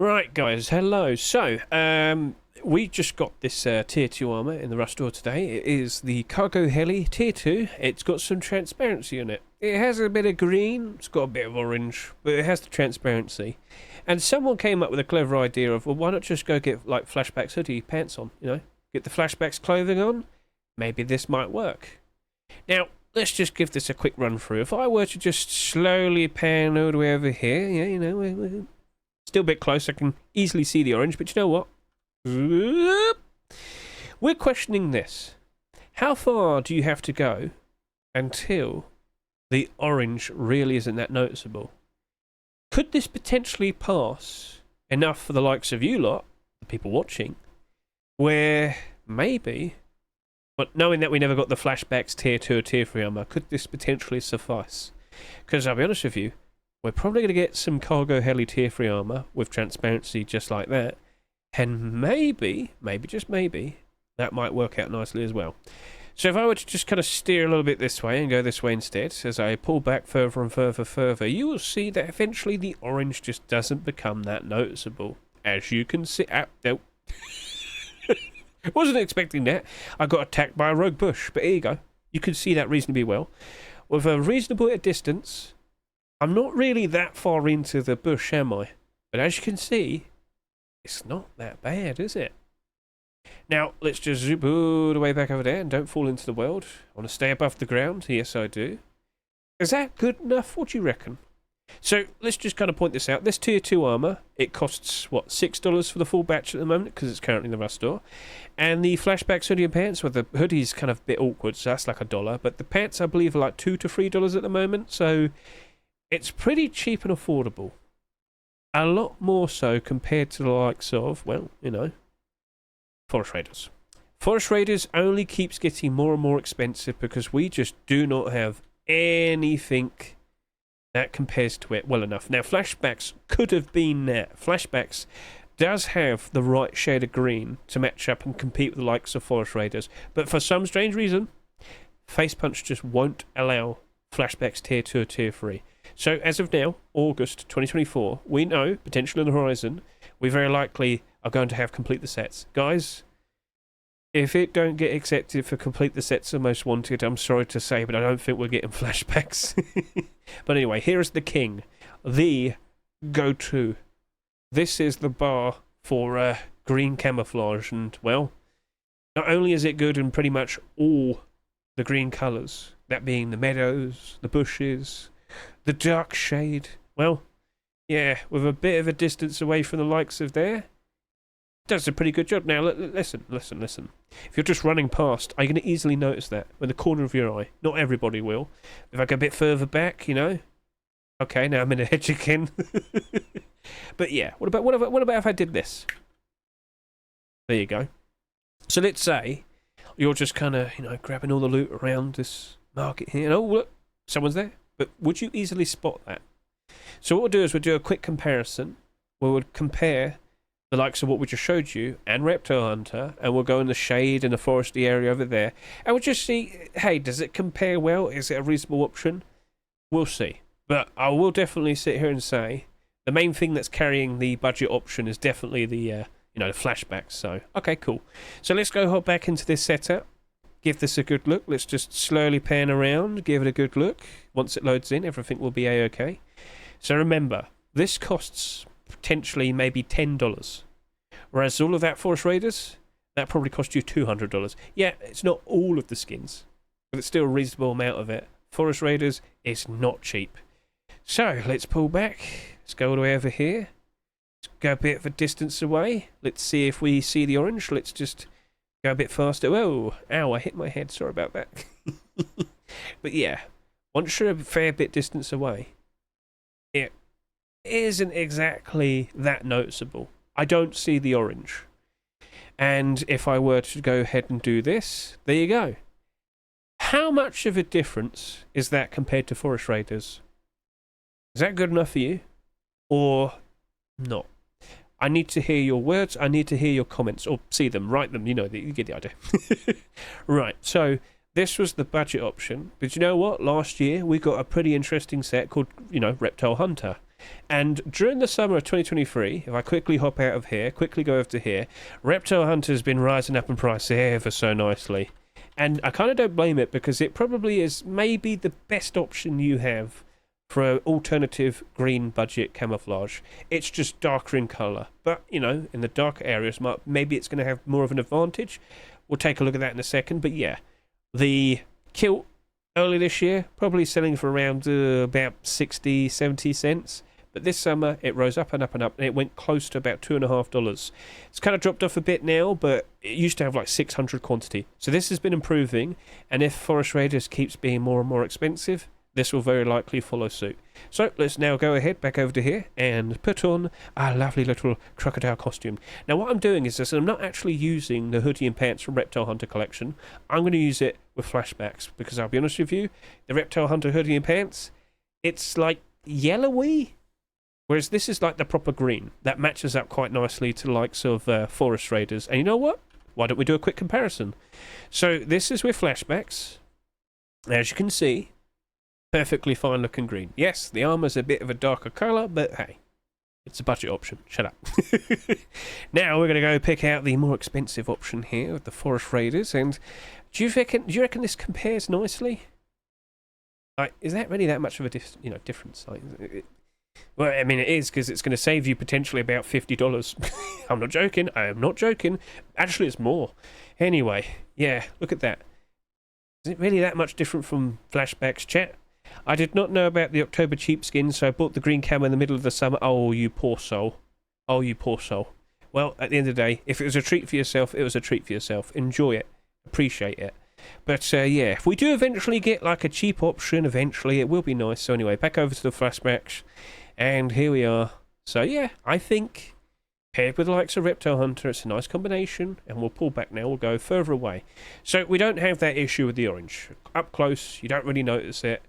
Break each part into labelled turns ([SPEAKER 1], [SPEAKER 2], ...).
[SPEAKER 1] Right, guys, hello. We just got this tier 2 armor in the rush store today. It is the Cargo Heli tier 2. It's got some transparency in it. It has a bit of green, it's got a bit of orange, but it has the transparency. And someone came up with a clever idea of, well, why not just go get, like, Flashbacks hoodie pants on, Get the Flashbacks clothing on? Maybe this might work. Now, let's just give this a quick run through. If I were to just slowly pan all the way over here, we're still a bit close, I can easily see the orange, but you know what? We're questioning this. How far do you have to go until the orange really isn't that noticeable? Could this potentially pass enough for the likes of you lot, the people watching, where maybe, but knowing that we never got the Flashbacks tier 2 or tier 3 armor, could this potentially suffice? Because I'll be honest with you, we're probably going to get some Cargo Heli tier 3 armor with transparency just like that. And maybe, just maybe, that might work out nicely as well. So if I were to just kind of steer a little bit this way and go this way instead, as I pull back further and further, you will see that eventually the orange just doesn't become that noticeable. As you can see... Nope. Wasn't expecting that. I got attacked by a rogue bush, but here you go. You can see that reasonably well. With a reasonable distance... I'm not really that far into the bush, am I? But as you can see, it's not that bad, is it? Now, let's just zoom all the way back over there and don't fall into the world. I want to stay above the ground. Yes, I do. Is that good enough? What do you reckon? So, let's just kind of point this out. This tier 2 armor, it costs, what, $6 for the full batch at the moment, because it's currently in the rush store. And the Flashbacks hoodie and pants, well, the hoodie's kind of a bit awkward, so that's like $1. But the pants, I believe, are like $2 to $3 at the moment, so... it's pretty cheap and affordable. A lot more so compared to the likes of, well, Forest Raiders. Forest Raiders only keeps getting more and more expensive because we just do not have anything that compares to it well enough. Now, Flashbacks could have been that. Flashbacks does have the right shade of green to match up and compete with the likes of Forest Raiders. But for some strange reason, Face Punch just won't allow Flashbacks tier 2 or tier 3. So, as of now, August 2024, we know, potential on the horizon, we very likely are going to have complete the sets. Guys, if it don't get accepted for complete the sets of Most Wanted, I'm sorry to say, but I don't think we're getting Flashbacks. But anyway, here is the king, the go-to. This is the bar for green camouflage, and, well, not only is it good in pretty much all the green colours, that being the meadows, the bushes... the dark shade, well, yeah, with a bit of a distance away from the likes of there, does a pretty good job. Now, listen. If you're just running past, are you going to easily notice that with the corner of your eye? Not everybody will. If I go a bit further back, Okay, now I'm in a hedge again. But yeah, what about if I did this? There you go. So let's say you're just kind of, grabbing all the loot around this market here. Oh, look, someone's there. But would you easily spot that? So what we'll do is we'll do a quick comparison. We would compare the likes of what we just showed you and Reptile Hunter, and we'll go in the shade in the foresty area over there, and we'll just see, hey, does it compare well? Is it a reasonable option? We'll see. But I will definitely sit here and say the main thing that's carrying the budget option is definitely the the flashbacks. So, okay, cool. So let's go hop back into this setup. Give this a good look. Let's just slowly pan around, give it a good look. Once it loads in, everything will be a-okay. So remember, this costs potentially maybe $10. Whereas all of that Forest Raiders, that probably cost you $200. Yeah, it's not all of the skins, but it's still a reasonable amount of it. Forest Raiders is not cheap. So, let's pull back. Let's go all the way over here. Let's go a bit of a distance away. Let's see if we see the orange. Let's just... go a bit faster. Whoa, ow, I hit my head. Sorry about that. But yeah, once you're a fair bit distance away, it isn't exactly that noticeable. I don't see the orange. And if I were to go ahead and do this, there you go. How much of a difference is that compared to Forest Raiders? Is that good enough for you? Or not? I need to hear your words. I need to hear your comments, or see them, write them. You get the idea. Right, so this was the budget option. But you know what? Last year, we got a pretty interesting set called, Reptile Hunter. And during the summer of 2023, if I quickly hop out of here, quickly go over to here, Reptile Hunter's been rising up in price ever so nicely. And I kind of don't blame it, because it probably is maybe the best option you have for an alternative green budget camouflage. It's just darker in colour. But, you know, in the darker areas, maybe it's going to have more of an advantage. We'll take a look at that in a second. But yeah, the kilt early this year, probably selling for around about 60, 70 cents. But this summer, it rose up and up and up, and it went close to about $2.50. It's kind of dropped off a bit now, but it used to have like 600 quantity. So this has been improving, and if Forest Raiders keeps being more and more expensive, this will very likely follow suit. So let's now go ahead back over to here and put on our lovely little crocodile costume. Now what I'm doing is this, I'm not actually using the hoodie and pants from Reptile Hunter collection. I'm going to use it with Flashbacks, because I'll be honest with you, the Reptile Hunter hoodie and pants, it's like yellowy, whereas this is like the proper green. That matches up quite nicely to the likes of Forest Raiders. And you know what? Why don't we do a quick comparison? So this is with Flashbacks. As you can see, perfectly fine looking green. Yes, the armor's a bit of a darker colour, but hey, it's a budget option. Shut up. Now we're going to go pick out the more expensive option here with the Forest Raiders. And do you reckon this compares nicely? Like, is that really that much of a difference? Like, well, I mean, it is, because it's going to save you potentially about $50. I'm not joking. I am not joking. Actually, it's more. Anyway, yeah, look at that. Is it really that much different from Flashbacks, chat? I did not know about the October cheap skins, so I bought the green camo in the middle of the summer. Oh, you poor soul. Oh, you poor soul. Well, at the end of the day, if it was a treat for yourself, it was a treat for yourself. Enjoy it. Appreciate it. But, yeah, if we do eventually get, like, a cheap option, eventually, it will be nice. So, anyway, back over to the Flashbacks. And here we are. So, yeah, I think, paired with the likes of Reptile Hunter, it's a nice combination. And we'll pull back now. We'll go further away. So, we don't have that issue with the orange. Up close, you don't really notice it.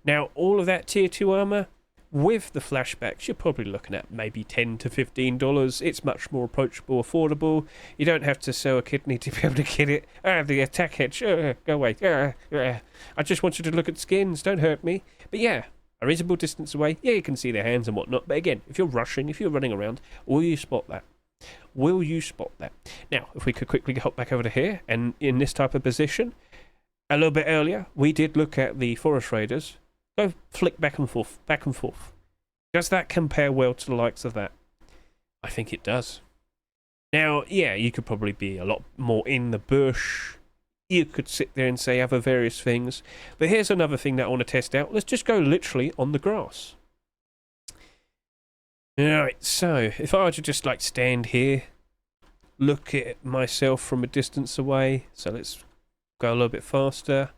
[SPEAKER 1] Now, all of that Tier 2 armour, with the Flashbacks, you're probably looking at maybe $10 to $15. It's much more approachable, affordable. You don't have to sell a kidney to be able to get it. The attack hedge. Go away. I just want you to look at skins. Don't hurt me. But yeah, a reasonable distance away. Yeah, you can see their hands and whatnot. But again, if you're rushing, if you're running around, will you spot that? Will you spot that? Now, if we could quickly hop back over to here, and in this type of position, a little bit earlier, we did look at the Forest Raiders. Go flick back and forth, back and forth. Does that compare well to the likes of that? I think it does. Now, yeah, you could probably be a lot more in the bush. You could sit there and say other various things. But here's another thing that I want to test out. Let's just go literally on the grass. Alright, so if I were to just like stand here, look at myself from a distance away. So let's go a little bit faster.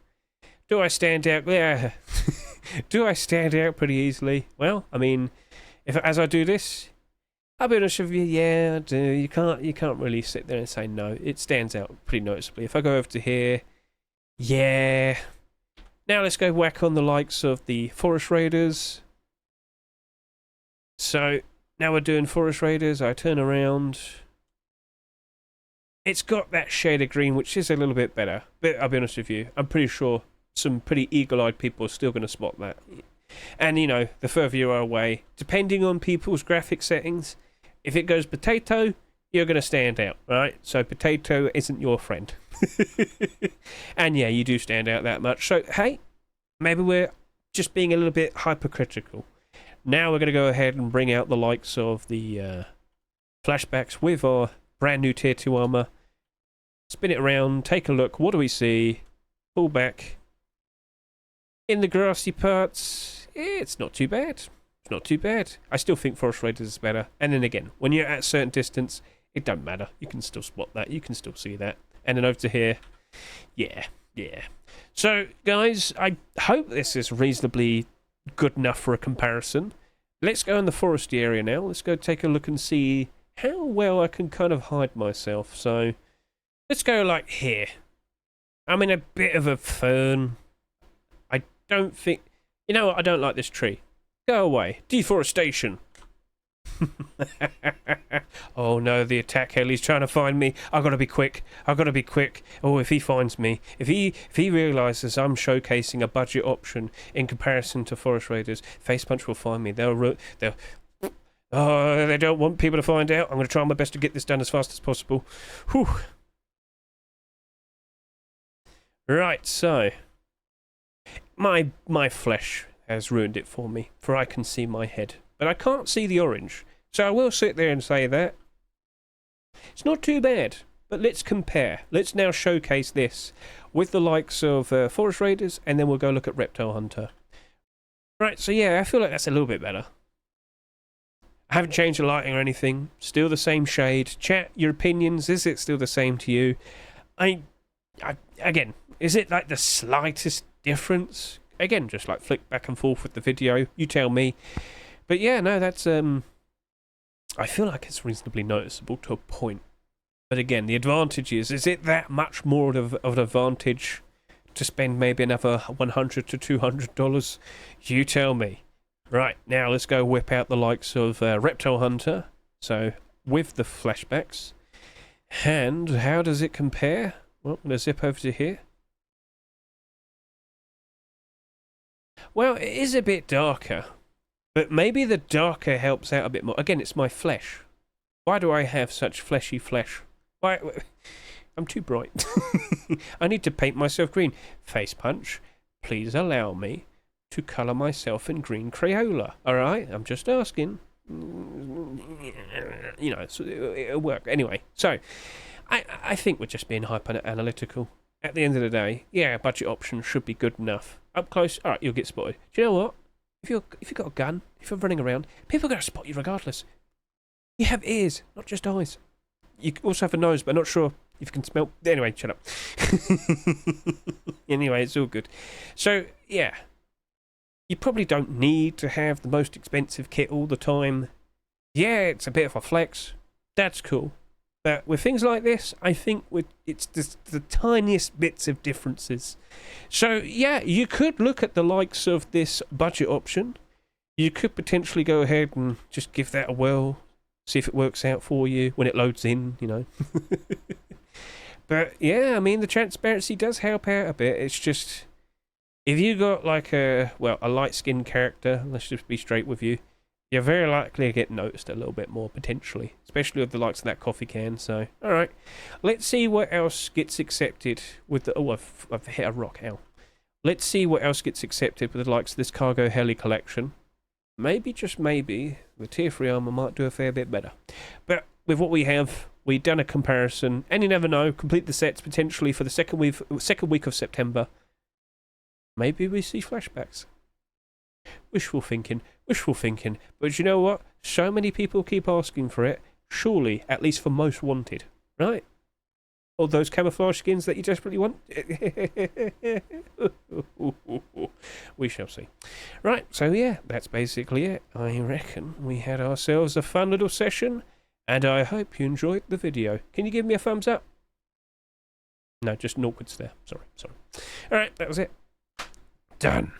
[SPEAKER 1] Do I stand out? Yeah. Do I stand out pretty easily? Well, I mean, as I do this, I'll be honest with you, yeah, I do. You can't really sit there and say no. It stands out pretty noticeably. If I go over to here, yeah. Now let's go whack on the likes of the Forest Raiders. So, now we're doing Forest Raiders. I turn around. It's got that shade of green, which is a little bit better. But I'll be honest with you, I'm pretty sure some pretty eagle-eyed people are still going to spot that. And, you know, the further you are away, depending on people's graphic settings, if it goes potato, you're going to stand out, right? So potato isn't your friend. And, yeah, you do stand out that much. So, hey, maybe we're just being a little bit hypercritical. Now we're going to go ahead and bring out the likes of the Flashbacks with our brand new Tier 2 armor. Spin it around, take a look. What do we see? Pull back. In the grassy parts, it's not too bad. It's not too bad. I still think Forest Raiders is better. And then again, when you're at a certain distance, it don't matter. You can still spot that. You can still see that. And then over to here, yeah. So, guys, I hope this is reasonably good enough for a comparison. Let's go in the foresty area now. Let's go take a look and see how well I can kind of hide myself. So, let's go like here. I'm in a bit of a fern. Don't think... You know what? I don't like this tree. Go away. Deforestation. Oh no, the attack heli's trying to find me. I've got to be quick. I've got to be quick. Oh, if he finds me, if he realizes I'm showcasing a budget option in comparison to Forest Raiders, Face Punch will find me. They'll oh, they don't want people to find out. I'm going to try my best to get this done as fast as possible. Whew. Right, so my flesh has ruined it for me, for I can see my head, but I can't see the orange. So I will sit there and say that it's not too bad. But let's compare. Let's now showcase this with the likes of Forest Raiders, and then we'll go look at Reptile Hunter. Right, so yeah, I feel like that's a little bit better. I haven't changed the lighting or anything. Still the same shade. Chat your opinions. Is it still the same to you? Again, is it like the slightest difference? Again, just like flick back and forth with the video. You tell me. But yeah, no, that's I feel like it's reasonably noticeable to a point. But again, the advantage is it that much more of an advantage to spend maybe another $100 to $200? You tell me. Right, now let's go whip out the likes of Reptile Hunter. So, with the flashbacks. And how does it compare? Well, I'm going to zip over to here. Well, it is a bit darker. But maybe the darker helps out a bit more. Again, it's my flesh. Why do I have such fleshy flesh? Why? I'm too bright. I need to paint myself green. Face Punch, please allow me to colour myself in green Crayola. Alright? I'm just asking. You know, it'll work. Anyway, so, I think we're just being hyper-analytical. At the end of the day, yeah, budget options should be good enough. Up close, alright, you'll get spotted. Do you know what? If you've got a gun, if you're running around, people are going to spot you regardless. You have ears, not just eyes. You also have a nose, but I'm not sure if you can smell. Anyway, shut up. Anyway, it's all good. So, yeah. You probably don't need to have the most expensive kit all the time. Yeah, it's a bit of a flex. That's cool. But with things like this, I think it's just the tiniest bits of differences. So, yeah, you could look at the likes of this budget option. You could potentially go ahead and just give that a whirl. See if it works out for you when it loads in, you know. But, yeah, I mean, the transparency does help out a bit. It's just, if you got like a light-skinned character, let's just be straight with you, you're very likely to get noticed a little bit more, potentially. Especially with the likes of that coffee can, so... Alright, let's see what else gets accepted with the... Oh, I've hit a rock, ow. Let's see what else gets accepted with the likes of this Cargo Heli collection. Maybe, just maybe, the Tier 3 armor might do a fair bit better. But with what we have, we've done a comparison, and you never know, complete the sets potentially for the second week of September. Maybe we see flashbacks. Wishful thinking, but you know what? So many people keep asking for it, surely, at least for Most Wanted, right? Or those camouflage skins that you desperately want? We shall see. Right, so yeah, that's basically it. I reckon we had ourselves a fun little session, and I hope you enjoyed the video. Can you give me a thumbs up? No, just an awkward stare. Sorry. Alright, that was it. Done.